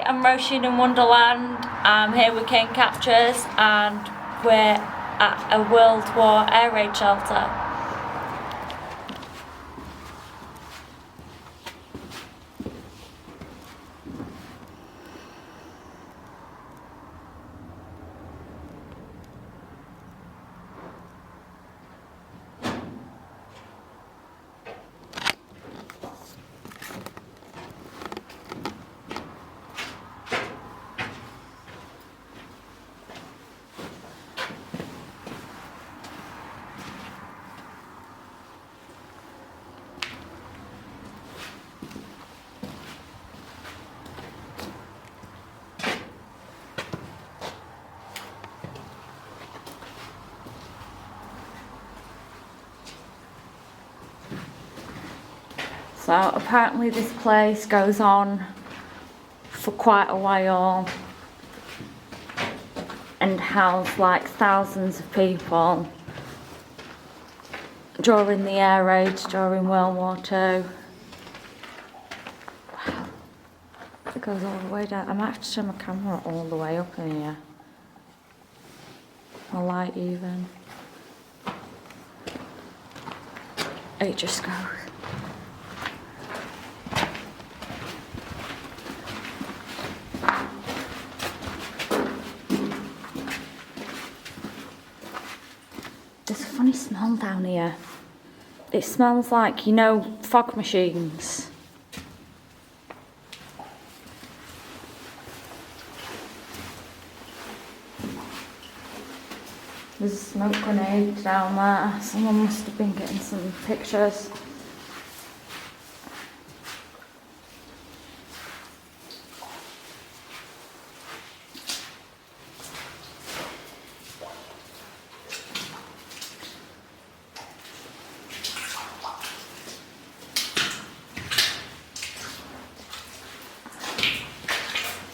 I'm Roisin in Wonderland. I'm here with Cane Captures and we're at a World War air raid shelter. So apparently this place goes on for quite a while and housed like thousands of people during the air raids during World War II. Wow. It goes all the way down. I might have to turn my camera all the way up in here. My light even. It just goes. There's a funny smell down here. It smells like, you know, fog machines. There's a smoke grenade down there. Someone must have been getting some pictures.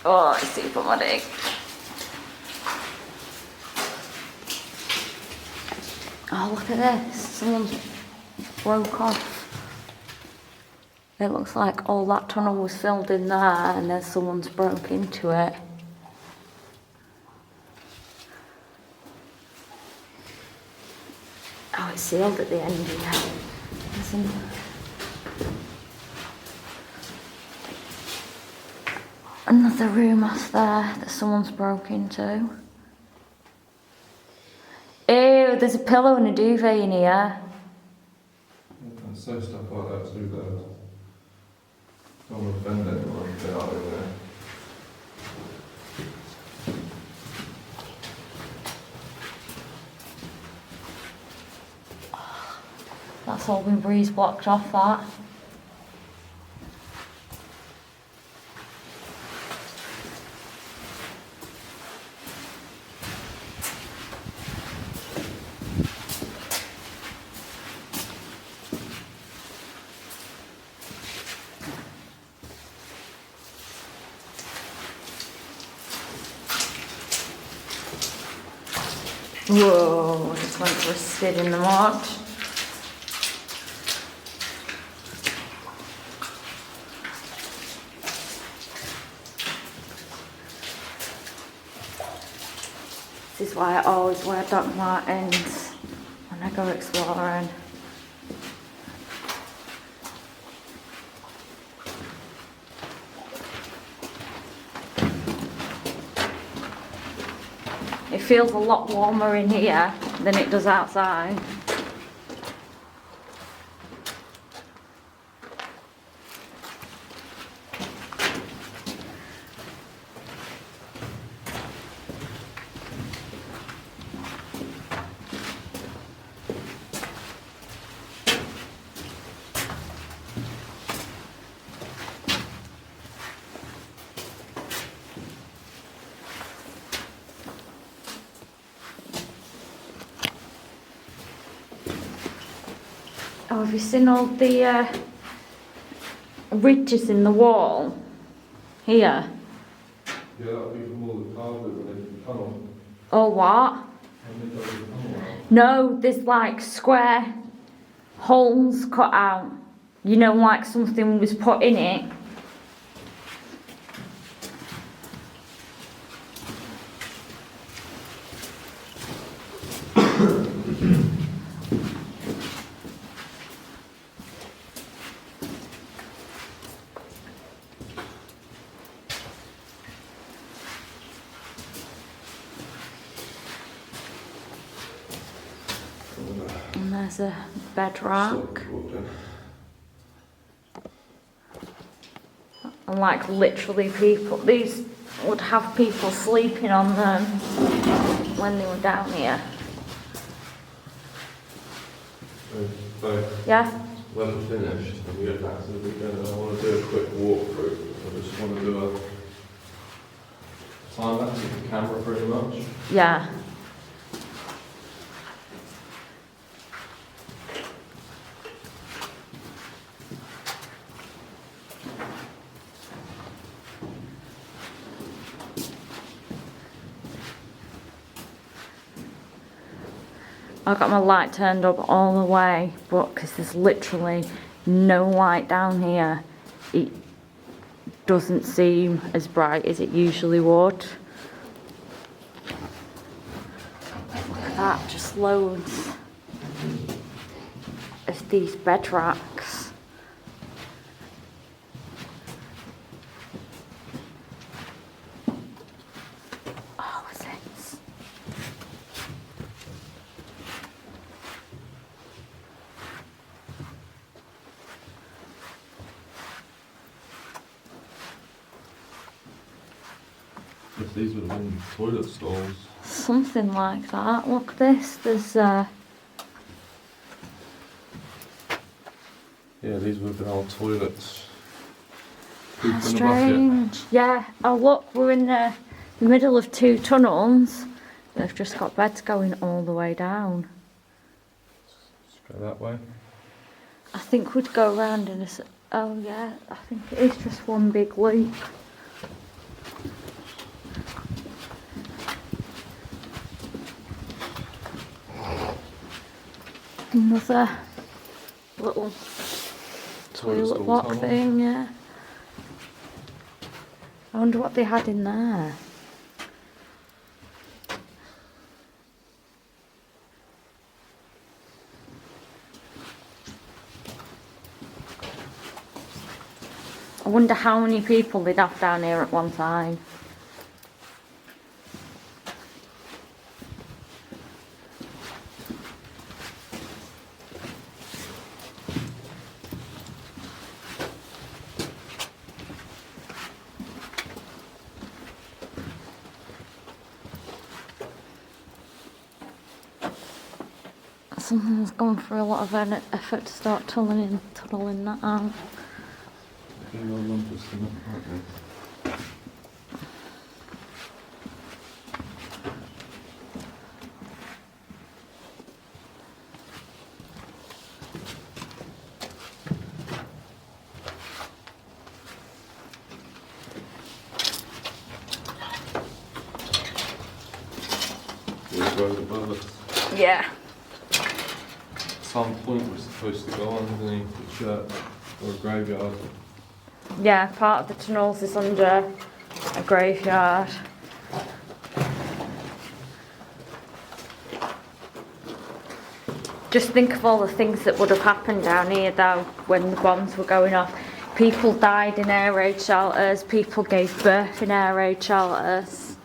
Oh, it's super muddy. Oh, look at this. Someone's broke off. It looks like all that tunnel was filled in there and then someone's broke into it. Oh, it's sealed at the end here. Listen. Another room off there that someone's broke into. Ew, there's a pillow and a duvet in here. And so stuff like that through there. Don't want to offend anyone if they are in there. That's all been breeze blocked off, that. Whoa, I just went for a skid in the mud. This is why I always wear Doc Martens when I go exploring. It feels a lot warmer in here than it does outside. Oh, have you seen all the ridges in the wall here? Yeah, that'll be from all the cars that were in the tunnel. Oh, what? No, there's like square holes cut out. You know, like something was put in it. And there's a bed rack. And like literally people, these would have people sleeping on them when they were down here. So, Yeah? when we're finished and we get back to the weekend, I want to do a quick walkthrough. I just want to do a time lapse with the camera pretty much. Yeah. I've got my light turned up all the way, but because there's literally no light down here, it doesn't seem as bright as it usually would. Look at that, just loads of these bed racks. Oh, what's this? If these would have been toilet stalls. Something like that. Look at this. There's Yeah, these would have been all toilets. Poop in the bucket. strange. Yeah. Oh look, we're in the middle of two tunnels. They've just got beds going all the way down. Let's go that way. I think we'd go round in a. Oh yeah, I think it is just one big loop. Another little toilet block tunnel. thing, yeah. I wonder what they had in there. I wonder how many people they'd have down here at one time. Someone's gone through a lot of effort to start tunneling that out. Okay, well done for some, aren't they? These road above us. Yeah. Some point we're supposed to go underneath the church or a graveyard. Yeah, part of the tunnels is under a graveyard. Just think of all the things that would have happened down here though when the bombs were going off. People died in air raid shelters, people gave birth in air raid shelters.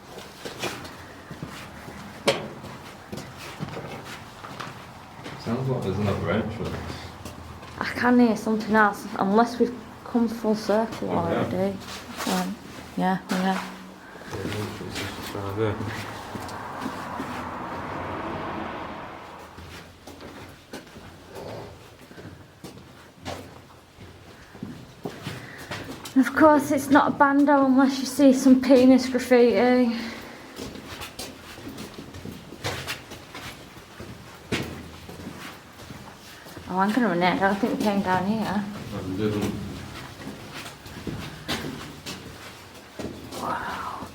Sounds like there's another entrance. I can hear something else, unless we've come full circle Oh, yeah. already. Yeah, yeah. Yeah, the entrance is just around there. Of course, it's not a bando unless you see some penis graffiti. Oh, hang on a minute, I don't think we came down here. No, we didn't. Wow.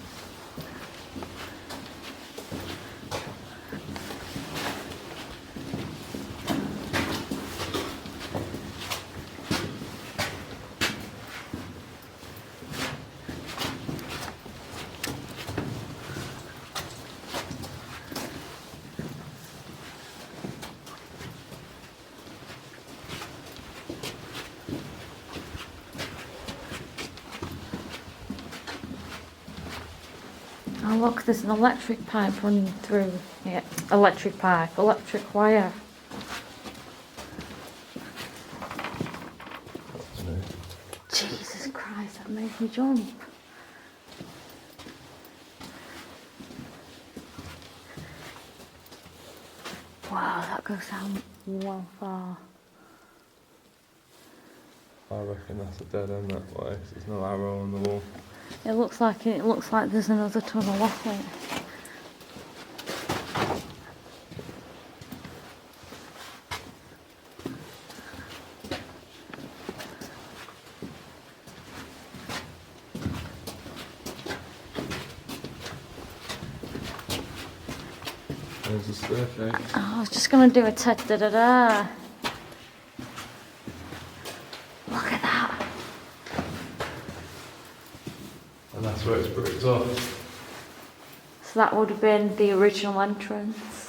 Oh look, there's an electric pipe running through here. Electric pipe, electric wire. made me jump. Wow, that goes down well far. I reckon that's a dead end that way, 'cause there's no arrow on the wall. It looks like there's another tunnel off it. There's the staircase. Oh, I was just gonna do a ta-da-da-da. Look at that. And that's where it's bricked off. So that would have been the original entrance.